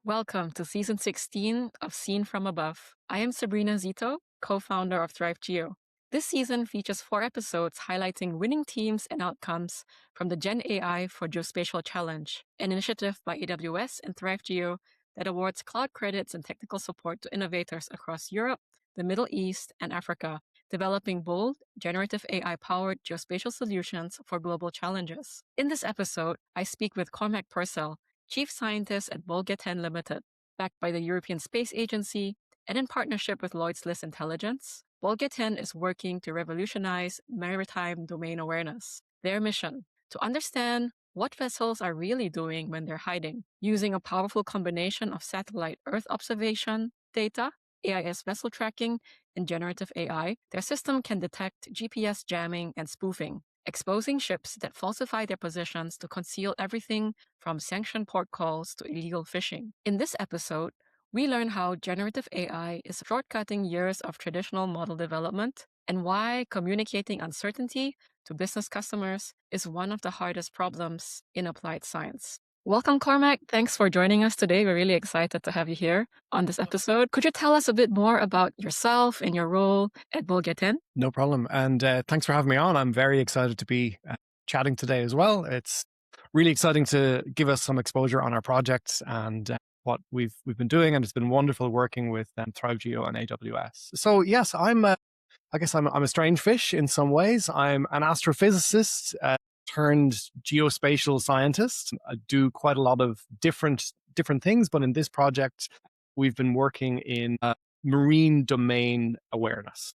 Welcome to Season 16 of Seen from Above. I am Sabrina Szeto, co-founder of thriveGEO. This season features 4 episodes highlighting winning teams and outcomes from the GenAI for Geospatial Challenge, an initiative by AWS and thriveGEO that awards cloud credits and technical support to innovators across Europe, the Middle East, and Africa, developing bold, generative AI-powered geospatial solutions for global challenges. In this episode, I speak with Cormac Purcell, Chief Scientist at BolgiaTen Limited, backed by the European Space Agency, and in partnership with Lloyd's List Intelligence. BolgiaTen is working to revolutionize maritime domain awareness. Their mission: to understand what vessels are really doing when they're hiding. Using a powerful combination of satellite Earth observation data, AIS vessel tracking, and generative AI, their system can detect GPS jamming and spoofing, exposing ships that falsify their positions to conceal everything from sanctioned port calls to illegal fishing. In this episode, we learn how generative AI is shortcutting years of traditional model development and why communicating uncertainty to business customers is one of the hardest problems in applied science. Welcome, Cormac. Thanks for joining us today. We're really excited to have you here on this episode. Could you tell us a bit more about yourself and your role at BolgiaTen? No problem. And thanks for having me on. I'm very excited to be chatting today as well. It's really exciting to give us some exposure on our projects and what we've been doing. And it's been wonderful working with thriveGEO and AWS. So yes, I guess I'm a strange fish in some ways. I'm an astrophysicist turned geospatial scientist. I do quite a lot of different things, but in this project, we've been working in marine domain awareness.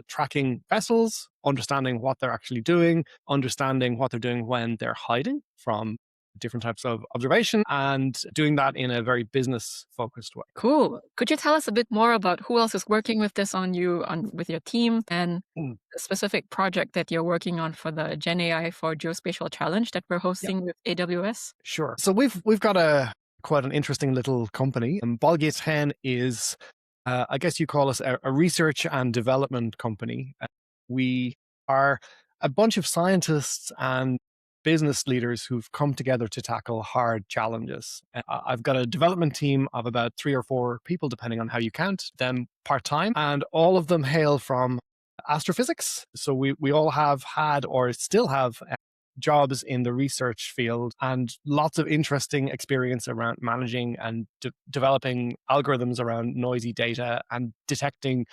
Tracking vessels, understanding what they're actually doing, understanding what they're doing when they're hiding from different types of observation, and doing that in a very business-focused way. Cool. Could you tell us a bit more about who else is working with this with your team, and the specific project that you're working on for the GenAI for Geospatial Challenge that we're hosting with AWS? Sure. So we've got quite an interesting little company. BolgiaTen is I guess you call us a research and development company. We are a bunch of scientists and business leaders who've come together to tackle hard challenges. I've got a development team of about 3 or 4 people, depending on how you count them, part-time, and all of them hail from astrophysics. So we all have had or still have jobs in the research field and lots of interesting experience around managing and developing algorithms around noisy data and detecting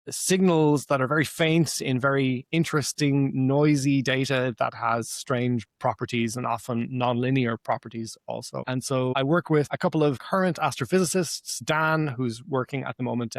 signals that are very faint in very interesting noisy data that has strange properties and often nonlinear properties also. And so I work with a couple of current astrophysicists, Dan, who's working at the moment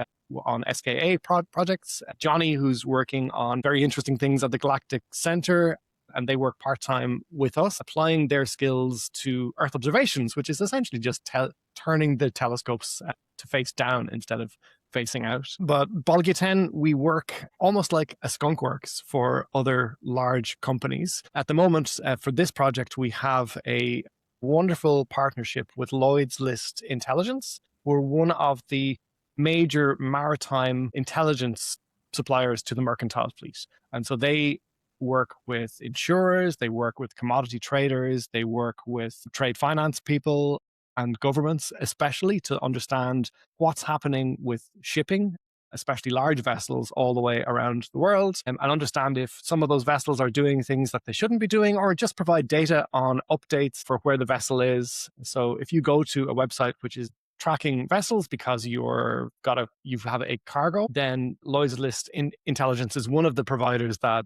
on SKA projects, Johnny, who's working on very interesting things at the Galactic Center, and they work part-time with us, applying their skills to Earth observations, which is essentially just turning the telescopes to face down instead of facing out. But BolgiaTen, we work almost like a skunk works for other large companies. At the moment, for this project, we have a wonderful partnership with Lloyd's List Intelligence. We're one of the major maritime intelligence suppliers to the mercantile fleet. And so they work with insurers, they work with commodity traders, they work with trade finance people and governments, especially to understand what's happening with shipping, especially large vessels all the way around the world, and understand if some of those vessels are doing things that they shouldn't be doing, or just provide data on updates for where the vessel is. So if you go to a website which is tracking vessels because you have a cargo, then Lloyd's List Intelligence is one of the providers that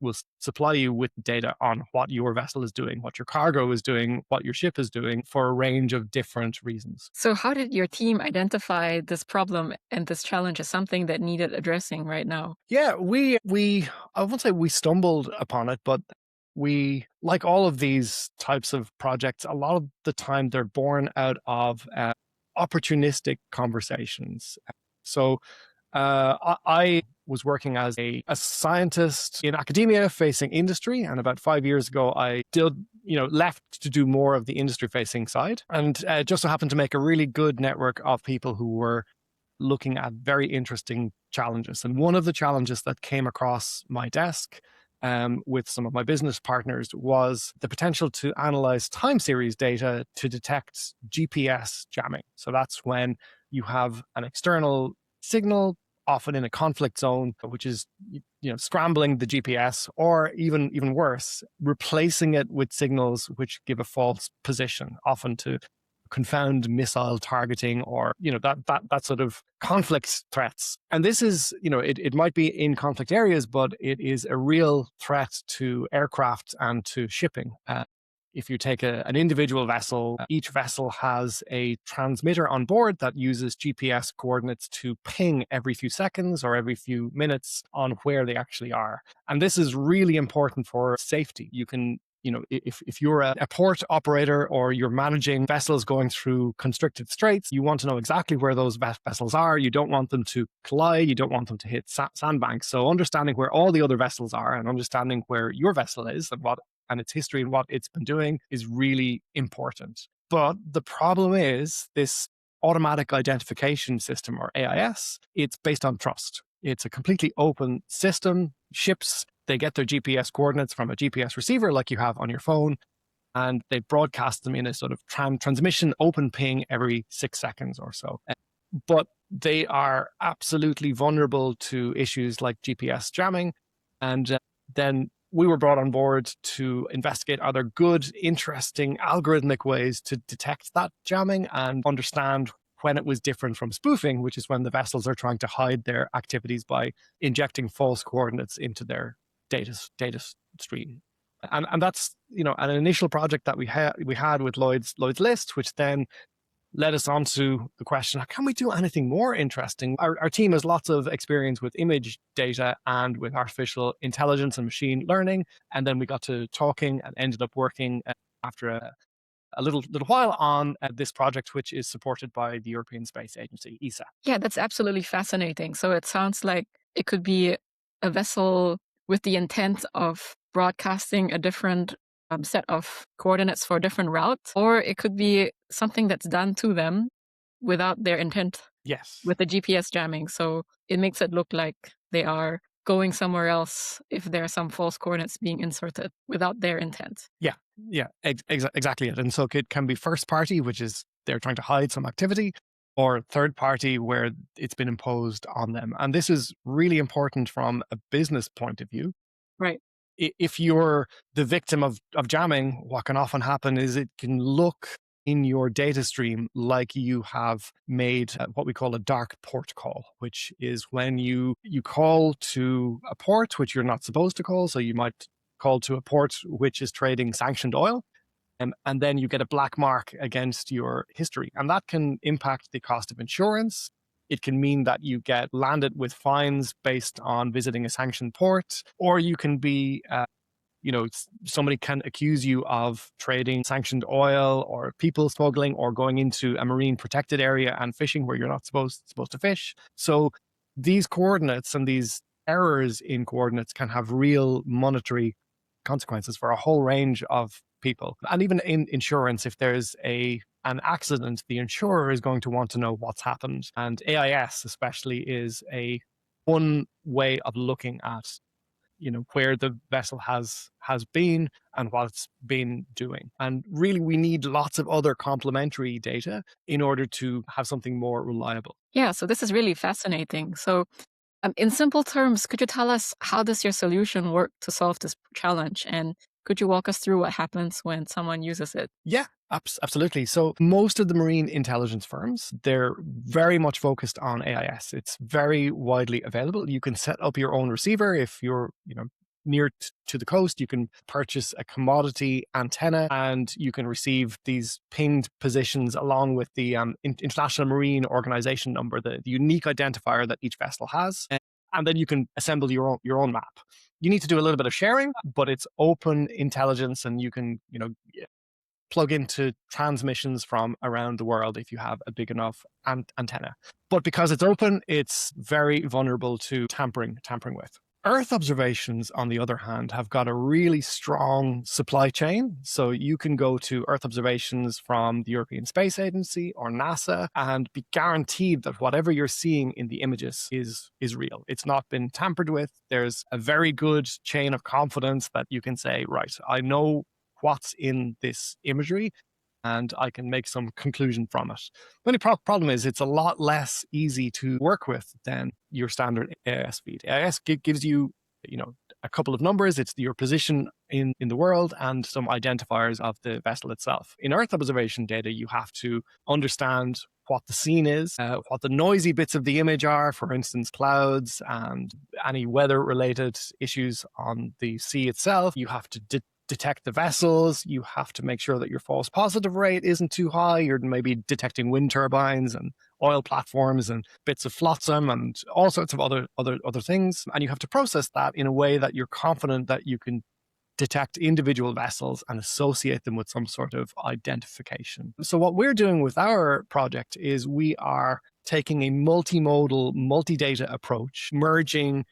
will supply you with data on what your vessel is doing, what your cargo is doing, what your ship is doing for a range of different reasons. So how did your team identify this problem and this challenge as something that needed addressing right now? Yeah, I won't say we stumbled upon it, but we, like all of these types of projects, a lot of the time they're born out of opportunistic conversations. So I was working as a scientist in academia facing industry, and about 5 years ago I left to do more of the industry facing side, and just so happened to make a really good network of people who were looking at very interesting challenges. And one of the challenges that came across my desk with some of my business partners was the potential to analyze time series data to detect GPS jamming. So that's when you have an external signal, often in a conflict zone, which is scrambling the GPS, or even worse, replacing it with signals which give a false position, often to confound missile targeting, or that sort of conflict threats. And this is, it might be in conflict areas, but it is a real threat to aircraft and to shipping. If you take an individual vessel, each vessel has a transmitter on board that uses GPS coordinates to ping every few seconds or every few minutes on where they actually are. And this is really important for safety. You can, if you're a port operator or you're managing vessels going through constricted straits, you want to know exactly where those vessels are. You don't want them to collide. You don't want them to hit sandbanks. So understanding where all the other vessels are and understanding where your vessel is and its history and what it's been doing is really important. But the problem is this automatic identification system, or AIS, it's based on trust. It's a completely open system. Ships, they get their GPS coordinates from a GPS receiver like you have on your phone, and they broadcast them in a sort of transmission open ping every 6 seconds or so. But they are absolutely vulnerable to issues like GPS jamming. And then we were brought on board to investigate, are there good, interesting, algorithmic ways to detect that jamming and understand when it was different from spoofing, which is when the vessels are trying to hide their activities by injecting false coordinates into their data stream. And that's, an initial project that we had with Lloyd's List, which then led us on to the question, can we do anything more interesting? Our team has lots of experience with image data and with artificial intelligence and machine learning. And then we got to talking and ended up working after a little while on this project, which is supported by the European Space Agency, ESA. Yeah, that's absolutely fascinating. So it sounds like it could be a vessel with the intent of broadcasting a different set of coordinates for a different route, or it could be something that's done to them without their intent. Yes. With the GPS jamming. So it makes it look like they are going somewhere else if there are some false coordinates being inserted without their intent. Yeah, exactly it. And so it can be first party, which is they're trying to hide some activity, or third party where it's been imposed on them. And this is really important from a business point of view. Right. If you're the victim of jamming, what can often happen is it can look in your data stream like you have made what we call a dark port call, which is when you call to a port which you're not supposed to call. So you might call to a port which is trading sanctioned oil, and then you get a black mark against your history. And that can impact the cost of insurance. It can mean that you get landed with fines based on visiting a sanctioned port, or you can be somebody can accuse you of trading sanctioned oil or people smuggling or going into a marine protected area and fishing where you're not supposed to fish. So these coordinates and these errors in coordinates can have real monetary consequences for a whole range of people. And even in insurance, if there's an accident, the insurer is going to want to know what's happened. And AIS especially is one way of looking at where the vessel has been and what it's been doing. And really, we need lots of other complementary data in order to have something more reliable. Yeah, so this is really fascinating. So in simple terms, could you tell us how does your solution work to solve this challenge? And could you walk us through what happens when someone uses it? Yeah, absolutely. So most of the marine intelligence firms, they're very much focused on AIS. It's very widely available. You can set up your own receiver if you're, near to the coast. You can purchase a commodity antenna and you can receive these pinged positions along with the International Marine Organization number, the unique identifier that each vessel has. And then you can assemble your own map. You need to do a little bit of sharing, but it's open intelligence, and you can, plug into transmissions from around the world if you have a big enough antenna. But because it's open, it's very vulnerable to tampering with. Earth observations, on the other hand, have got a really strong supply chain. So you can go to Earth observations from the European Space Agency or NASA and be guaranteed that whatever you're seeing in the images is real. It's not been tampered with. There's a very good chain of confidence that you can say, right, I know what's in this imagery and I can make some conclusion from it. The only problem is it's a lot less easy to work with than your standard AIS feed. AIS gives you, a couple of numbers. It's your position in the world and some identifiers of the vessel itself. In Earth observation data, you have to understand what the scene is, what the noisy bits of the image are, for instance, clouds and any weather-related issues on the sea itself. You have to detect the vessels. You have to make sure that your false positive rate isn't too high. You're maybe detecting wind turbines and oil platforms and bits of flotsam and all sorts of other things. And you have to process that in a way that you're confident that you can detect individual vessels and associate them with some sort of identification. So what we're doing with our project is we are taking a multimodal, multi-data approach,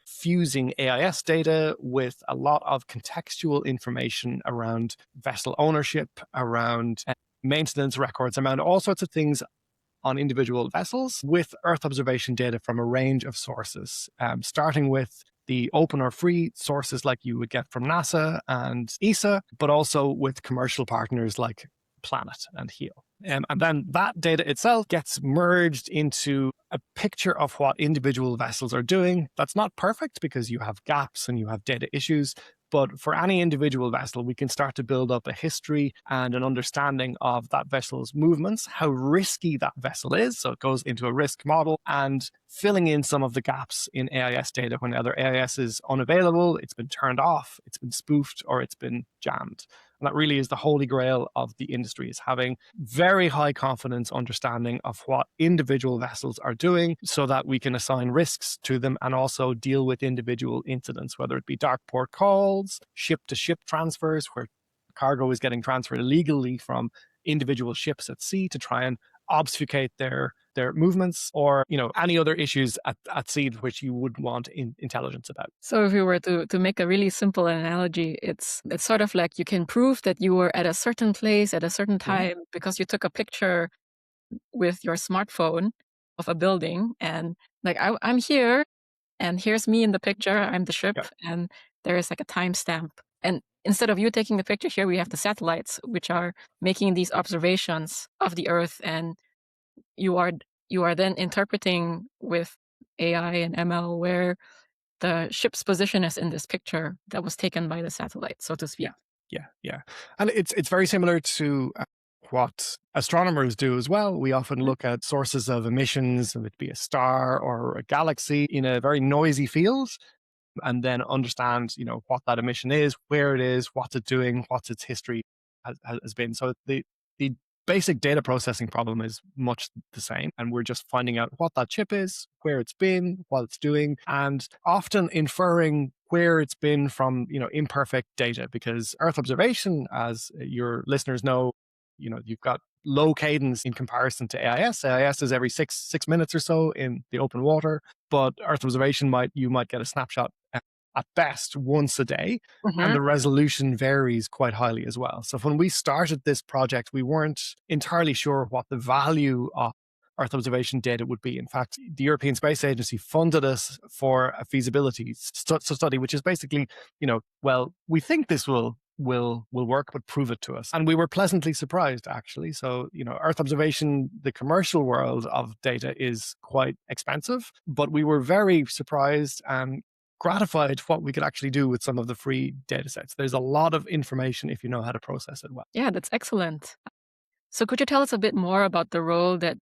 fusing AIS data with a lot of contextual information around vessel ownership, around maintenance records, around all sorts of things on individual vessels with Earth observation data from a range of sources, starting with the open or free sources like you would get from NASA and ESA, but also with commercial partners like Planet and HEO. And then that data itself gets merged into a picture of what individual vessels are doing. That's not perfect because you have gaps and you have data issues. But for any individual vessel, we can start to build up a history and an understanding of that vessel's movements, how risky that vessel is. So it goes into a risk model and filling in some of the gaps in AIS data when either AIS is unavailable, it's been turned off, it's been spoofed, or it's been jammed. And that really is the holy grail of the industry, is having very high confidence understanding of what individual vessels are doing so that we can assign risks to them and also deal with individual incidents, whether it be dark port calls, ship-to-ship transfers, where cargo is getting transferred illegally from individual ships at sea to try and obfuscate their movements, or any other issues at sea which you would want intelligence about. So if we were to make a really simple analogy, it's sort of like you can prove that you were at a certain place at a certain time because you took a picture with your smartphone of a building, and like I'm here and here's me in the picture, I'm the ship, and there is like a timestamp. And instead of you taking the picture, here we have the satellites which are making these observations of the Earth, and you are then interpreting with AI and ML where the ship's position is in this picture that was taken by the satellite, so to speak. Yeah. And it's very similar to what astronomers do as well. We often look at sources of emissions, whether it be a star or a galaxy, in a very noisy field, and then understand, what that emission is, where it is, what's it doing, what's its history has been. So the basic data processing problem is much the same. And we're just finding out what that chip is, where it's been, what it's doing, and often inferring where it's been from, imperfect data, because Earth observation, as your listeners know, you've got low cadence in comparison to AIS. AIS is every six minutes or so in the open water, but Earth observation you might get a snapshot at best once a day, and the resolution varies quite highly as well. So when we started this project, we weren't entirely sure what the value of Earth observation data would be. In fact, the European Space Agency funded us for a feasibility study, which is basically, we think this will work, but prove it to us. And we were pleasantly surprised, actually. So, Earth observation, the commercial world of data, is quite expensive, but we were very surprised and gratified what we could actually do with some of the free data sets. There's a lot of information if you know how to process it well. Yeah, that's excellent. So could you tell us a bit more about the role that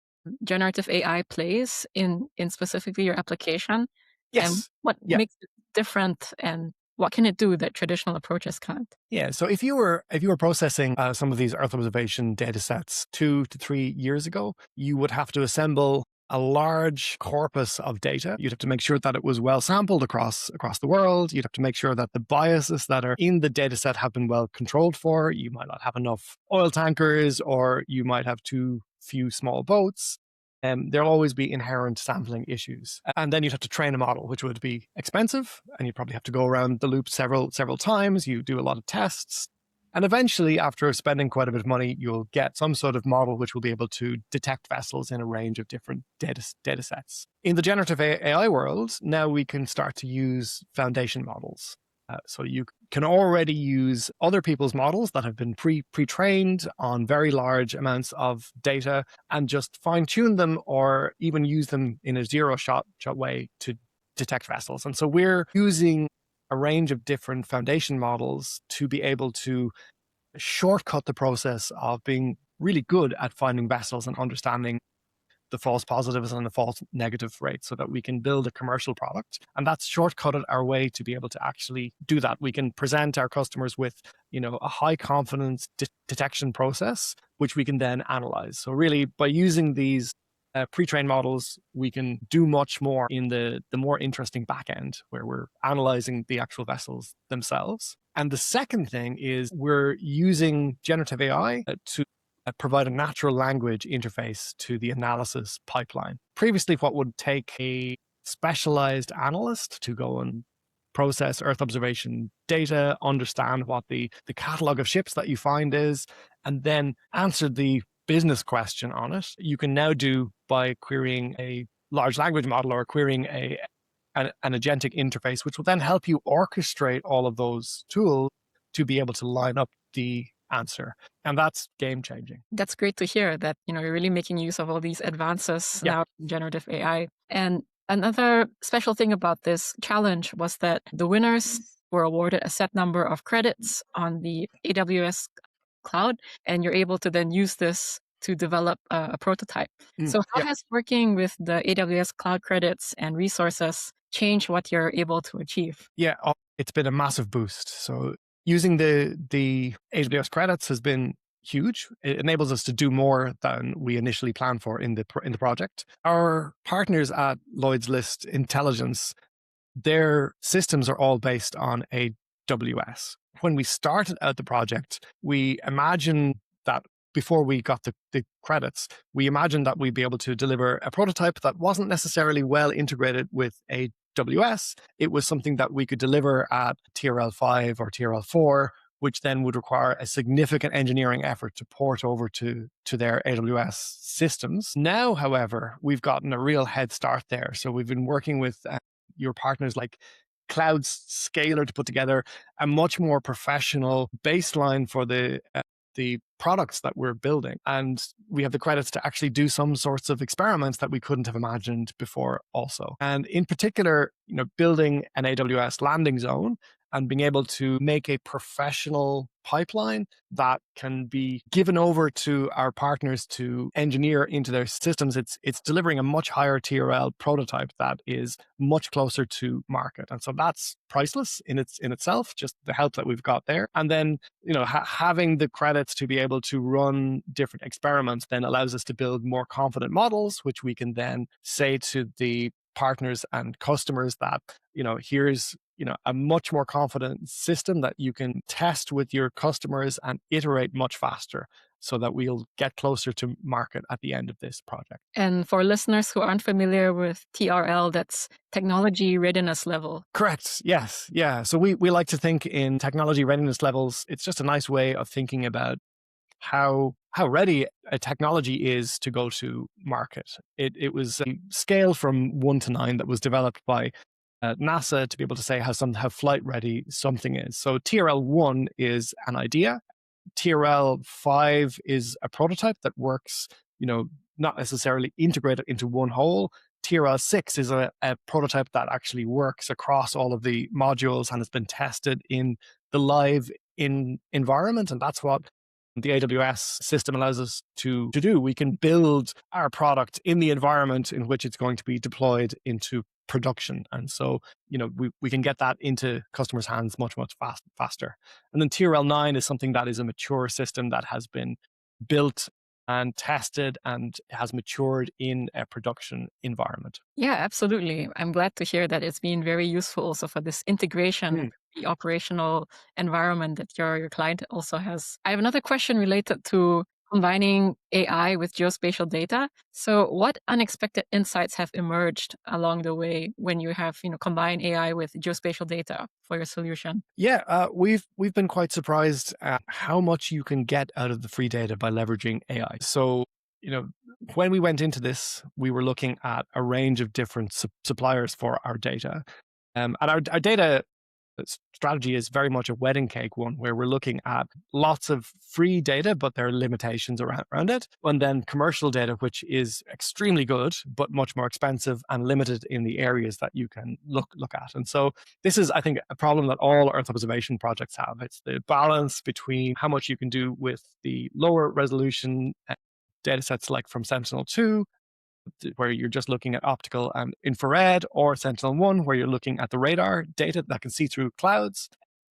generative AI plays in specifically your application? Yes. And what makes it different, and what can it do that traditional approaches can't? Yeah. So if you were processing some of these Earth observation data sets 2 to 3 years ago, you would have to assemble a large corpus of data. You'd have to make sure that it was well sampled across the world. You'd have to make sure that the biases that are in the data set have been well controlled for. You might not have enough oil tankers, or you might have too few small boats. there'll always be inherent sampling issues. And then you'd have to train a model, which would be expensive, and you'd probably have to go around the loop several times. You do a lot of tests. And eventually, after spending quite a bit of money, you'll get some sort of model which will be able to detect vessels in a range of different data sets. In the generative AI world, now we can start to use foundation models. So you can already use other people's models that have been pre-trained on very large amounts of data and just fine-tune them, or even use them in a zero-shot way to detect vessels. And so we're using a range of different foundation models to be able to shortcut the process of being really good at finding vessels and understanding the false positives and the false negative rates, so that we can build a commercial product. And that's shortcutted our way to be able to actually do that. We can present our customers with, a high confidence detection process, which we can then analyze. So really, by using these pre-trained models, we can do much more in the more interesting back end, where we're analyzing the actual vessels themselves. And the second thing is we're using generative AI to provide a natural language interface to the analysis pipeline. Previously, what would take a specialized analyst to go and process Earth observation data, understand what the catalog of ships that you find is, and then answer the business question on it, you can now do by querying a large language model or querying an agentic interface, which will then help you orchestrate all of those tools to be able to line up the answer. And that's game changing. That's great to hear that, you're really making use of all these advances now in generative AI. And another special thing about this challenge was that the winners were awarded a set number of credits on the AWS cloud, and you're able to then use this to develop a prototype. So how has working with the AWS cloud credits and resources changed what you're able to achieve? Yeah, it's been a massive boost. So using the AWS credits has been huge. It enables us to do more than we initially planned for in the project. Our partners at Lloyd's List Intelligence, their systems are all based on AWS. When we started out the project, we imagined that before we got the credits, we imagined that we'd be able to deliver a prototype that wasn't necessarily well integrated with AWS. It was something that we could deliver at TRL 5 or TRL 4, which then would require a significant engineering effort to port over to their AWS systems. Now, however, we've gotten a real head start there. So we've been working with your partners like Cloud Scaler to put together a much more professional baseline for the products that we're building. And we have the credits to actually do some sorts of experiments that we couldn't have imagined before also. And in particular, building an AWS landing zone and being able to make a professional pipeline that can be given over to our partners to engineer into their systems. It's delivering a much higher TRL prototype that is much closer to market. And so that's priceless in itself, just the help that we've got there. And then, having the credits to be able to run different experiments then allows us to build more confident models, which we can then say to the partners and customers that, here's a much more confident system that you can test with your customers and iterate much faster, so that we'll get closer to market at the end of this project. And for listeners who aren't familiar with TRL, that's technology readiness level. Correct. Yes. Yeah. So we like to think in technology readiness levels. It's just a nice way of thinking about how ready a technology is to go to market. It was a scale from 1 to 9 that was developed by NASA to be able to say how flight ready something is. So TRL 1 is an idea. TRL 5 is a prototype that works, not necessarily integrated into one whole. TRL 6 is a prototype that actually works across all of the modules and has been tested in the live environment. And that's what the AWS system allows us to do. We can build our product in the environment in which it's going to be deployed into production. And so, we can get that into customers' hands much faster. And then TRL 9 is something that is a mature system that has been built and tested and has matured in a production environment. Yeah, absolutely. I'm glad to hear that it's been very useful also for this integration, the operational environment that your client also has. I have another question related to combining AI with geospatial data. So what unexpected insights have emerged along the way when you have, combined AI with geospatial data for your solution? Yeah, we've been quite surprised at how much you can get out of the free data by leveraging AI. So, you know, when we went into this, we were looking at a range of different suppliers for our data. And our data strategy is very much a wedding cake one, where we're looking at lots of free data, but there are limitations around it. And then commercial data, which is extremely good, but much more expensive and limited in the areas that you can look at. And so this is, I think, a problem that all Earth observation projects have. It's the balance between how much you can do with the lower resolution data sets like from Sentinel-2, where you're just looking at optical and infrared, or Sentinel-1, where you're looking at the radar data that can see through clouds,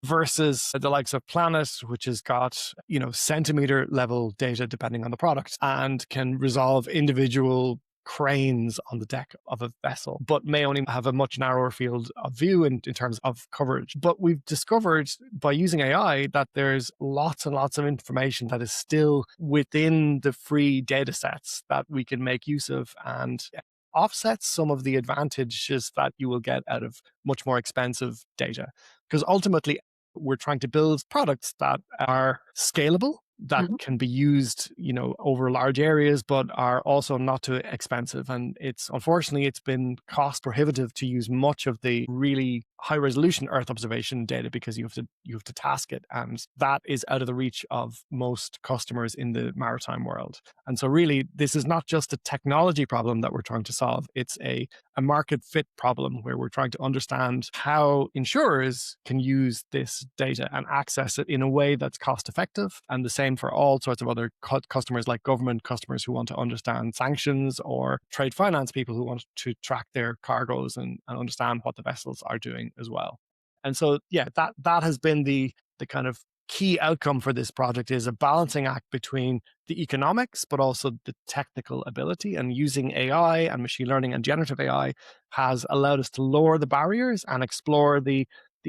versus the likes of Planet, which has got, centimeter level data depending on the product and can resolve individual cranes on the deck of a vessel, but may only have a much narrower field of view in terms of coverage. But we've discovered by using AI that there's lots and lots of information that is still within the free data sets that we can make use of and offsets some of the advantages that you will get out of much more expensive data. Because ultimately, we're trying to build products that are scalable, that can be used, over large areas, but are also not too expensive. And unfortunately, it's been cost prohibitive to use much of the really high resolution Earth observation data, because you have to task it, and that is out of the reach of most customers in the maritime world. And so really, this is not just a technology problem that we're trying to solve, it's a market fit problem, where we're trying to understand how insurers can use this data and access it in a way that's cost effective, and the same for all sorts of other customers, like government customers who want to understand sanctions, or trade finance people who want to track their cargoes and understand what the vessels are doing as well. And so, yeah, that has been the kind of key outcome for this project, is a balancing act between the economics, but also the technical ability. And using AI and machine learning and generative AI has allowed us to lower the barriers and explore the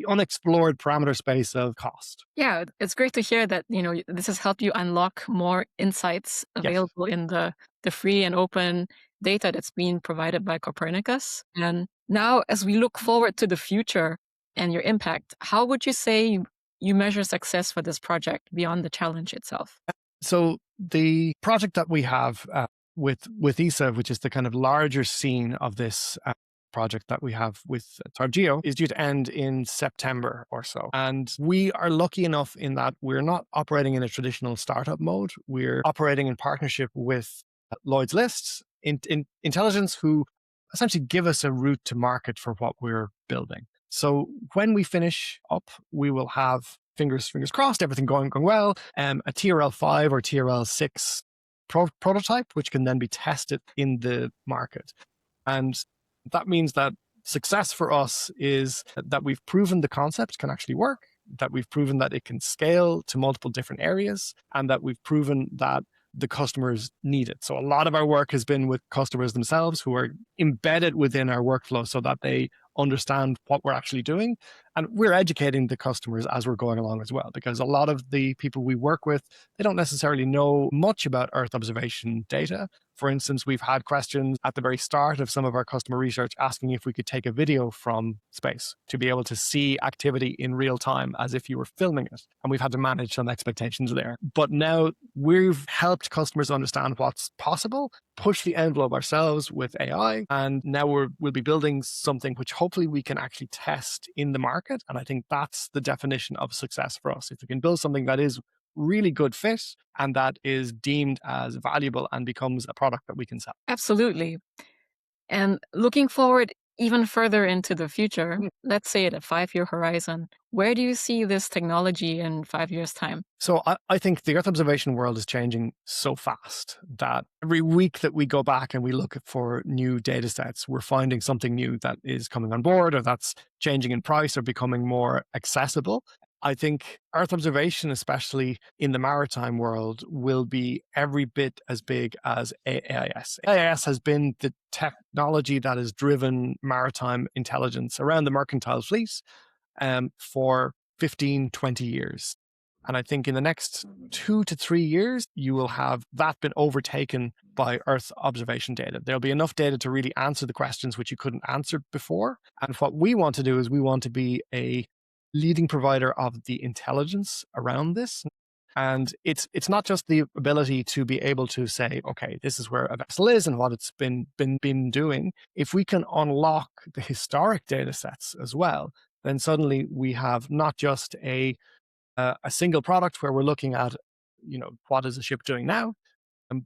unexplored parameter space of cost. Yeah, it's great to hear that, this has helped you unlock more insights Yes. available in the free and open data that's being provided by Copernicus. And now, as we look forward to the future and your impact, how would you say you measure success for this project beyond the challenge itself? So the project that we have with ESA, which is the kind of larger scene of this project that we have with thriveGEO, is due to end in September or so. And we are lucky enough in that we're not operating in a traditional startup mode. We're operating in partnership with Lloyd's Lists, Intelligence, who essentially give us a route to market for what we're building. So when we finish up, we will have, fingers crossed, everything going well, a TRL5 or TRL6 prototype, which can then be tested in the market. And that means that success for us is that we've proven the concept can actually work, that we've proven that it can scale to multiple different areas, and that we've proven that the customers need it. So a lot of our work has been with customers themselves, who are embedded within our workflow so that they understand what we're actually doing. And we're educating the customers as we're going along as well, because a lot of the people we work with, they don't necessarily know much about Earth observation data. For instance, we've had questions at the very start of some of our customer research asking if we could take a video from space to be able to see activity in real time as if you were filming it. And we've had to manage some expectations there. But now we've helped customers understand what's possible, push the envelope ourselves with AI, and now we'll be building something which hopefully we can actually test in the market. And I think that's the definition of success for us. If we can build something that is really good fit and that is deemed as valuable and becomes a product that we can sell. Absolutely. And looking forward even further into the future, let's say at a 5-year horizon, where do you see this technology in 5 years' time? So I think the Earth observation world is changing so fast that every week that we go back and we look for new data sets, we're finding something new that is coming on board, or that's changing in price or becoming more accessible. I think Earth observation, especially in the maritime world, will be every bit as big as AIS. AIS has been the technology that has driven maritime intelligence around the mercantile fleet for 15, 20 years. And I think in the next 2 to 3 years, you will have that been overtaken by Earth observation data. There'll be enough data to really answer the questions which you couldn't answer before. And what we want to do is we want to be a leading provider of the intelligence around this. And it's not just the ability to be able to say, okay, this is where a vessel is and what it's been doing. If we can unlock the historic data sets as well, then suddenly we have not just a single product where we're looking at, what is the ship doing now,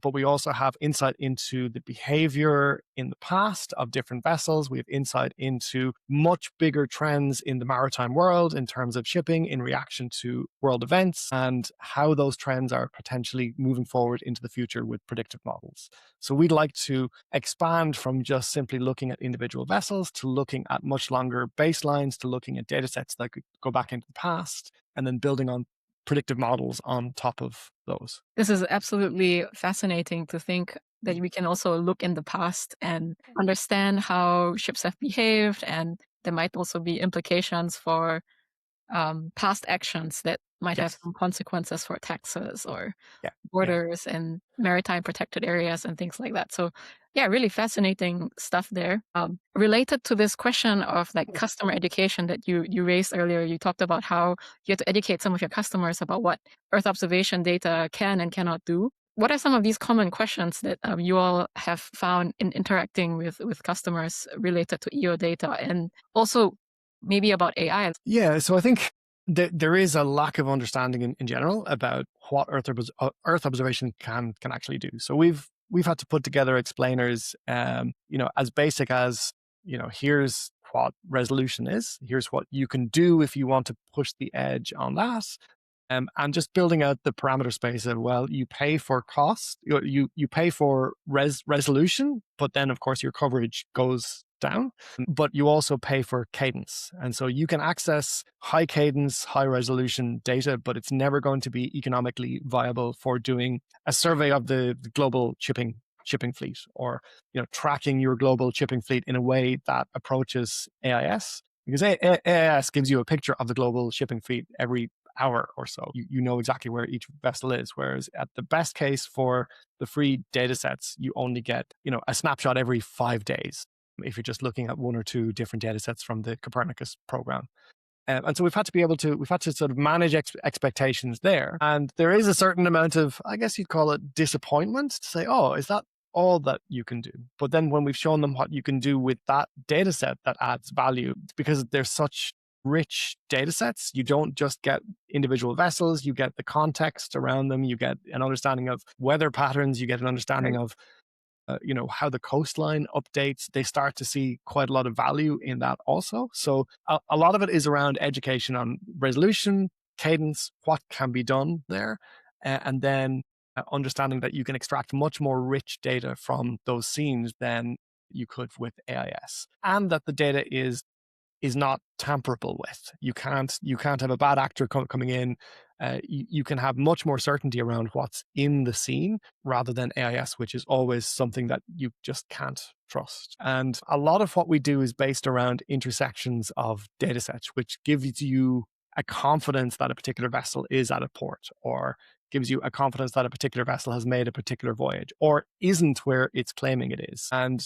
but we also have insight into the behavior in the past of different vessels. We have insight into much bigger trends in the maritime world in terms of shipping in reaction to world events and how those trends are potentially moving forward into the future with predictive models. So we'd like to expand from just simply looking at individual vessels to looking at much longer baselines, to looking at data sets that could go back into the past and then building on predictive models on top of those. This is absolutely fascinating to think that we can also look in the past and understand how ships have behaved, and there might also be implications for past actions that might have Yes. some consequences for taxes or Yeah. borders and maritime protected areas and things like that. So yeah, really fascinating stuff there. Related to this question of like customer education that you raised earlier, you talked about how you have to educate some of your customers about what Earth observation data can and cannot do. What are some of these common questions that you all have found in interacting with customers related to EO data, and also maybe about AI? Yeah, so I think there is a lack of understanding in general about what Earth observation can actually do. So we've had to put together explainers, as basic as, here's what resolution is, here's what you can do if you want to push the edge on that. And just building out the parameter space of, well, you pay for cost, you pay for resolution, but then of course your coverage goes down, but you also pay for cadence. And so you can access high cadence, high resolution data, but it's never going to be economically viable for doing a survey of the global shipping fleet, or tracking your global shipping fleet in a way that approaches AIS. Because AIS gives you a picture of the global shipping fleet every hour or so. You know exactly where each vessel is. Whereas at the best case for the free data sets, you only get, a snapshot every 5 days if you're just looking at one or two different data sets from the Copernicus program. And so we've had to sort of manage expectations there. And there is a certain amount of, I guess you'd call it, disappointment to say, oh, is that all that you can do? But then when we've shown them what you can do with that data set that adds value, because there's such rich data sets, you don't just get individual vessels, you get the context around them, you get an understanding of weather patterns, you get an understanding of how the coastline updates. They start to see quite a lot of value in that also. So a lot of it is around education on resolution, cadence, what can be done there, and then understanding that you can extract much more rich data from those scenes than you could with AIS, and that the data is not tamperable with. You can't have a bad actor coming in. You can have much more certainty around what's in the scene rather than AIS, which is always something that you just can't trust. And a lot of what we do is based around intersections of data sets, which gives you a confidence that a particular vessel is at a port, or gives you a confidence that a particular vessel has made a particular voyage or isn't where it's claiming it is. And,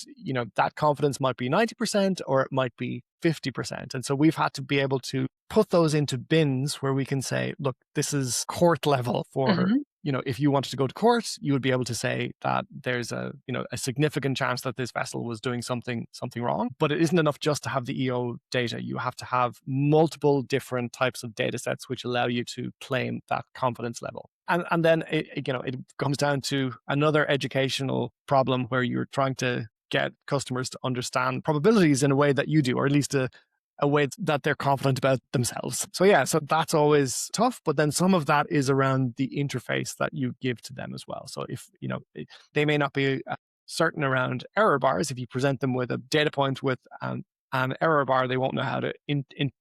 that confidence might be 90% or it might be 50%. And so we've had to be able to put those into bins where we can say, look, this is court level for, if you wanted to go to court, you would be able to say that there's a significant chance that this vessel was doing something wrong. But it isn't enough just to have the EO data. You have to have multiple different types of data sets which allow you to claim that confidence level. And then it comes down to another educational problem where you're trying to get customers to understand probabilities in a way that you do, or at least a way that they're confident about themselves. So that's always tough, but then some of that is around the interface that you give to them as well. So if, they may not be certain around error bars. If you present them with a data point with an error bar, they won't know how to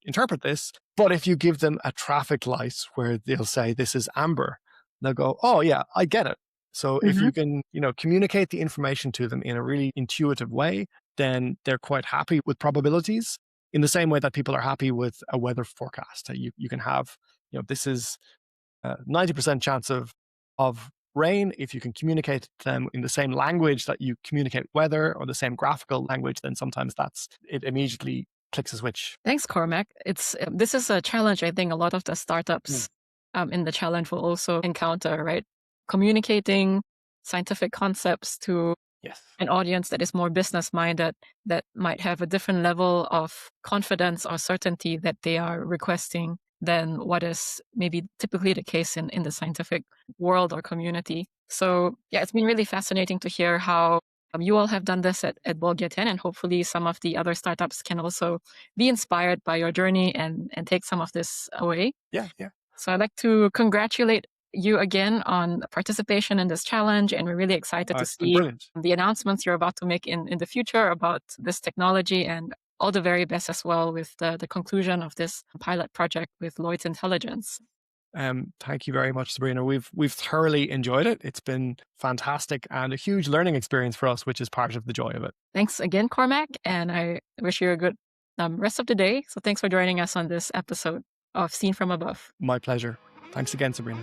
interpret this. But if you give them a traffic light where they'll say, this is amber, they'll go, oh yeah, I get it. So if you can, communicate the information to them in a really intuitive way, then they're quite happy with probabilities in the same way that people are happy with a weather forecast. You can have, this is 90% chance of rain. If you can communicate to them in the same language that you communicate weather, or the same graphical language, then sometimes it immediately clicks a switch. Thanks, Cormac. This is a challenge I think a lot of the startups in the challenge will also encounter, right? Communicating scientific concepts to an audience that is more business-minded, that might have a different level of confidence or certainty that they are requesting than what is maybe typically the case in the scientific world or community. So yeah, it's been really fascinating to hear how you all have done this at BolgiaTen, and hopefully some of the other startups can also be inspired by your journey and take some of this away. Yeah. So I'd like to congratulate you again on participation in this challenge, and we're really excited to see the announcements you're about to make in the future about this technology, and all the very best as well with the conclusion of this pilot project with Lloyd's Intelligence. Thank you very much, Sabrina. We've thoroughly enjoyed it. It's been fantastic and a huge learning experience for us, which is part of the joy of it. Thanks again, Cormac, and I wish you a good rest of the day. So thanks for joining us on this episode of Seen from Above. My pleasure. Thanks again, Sabrina.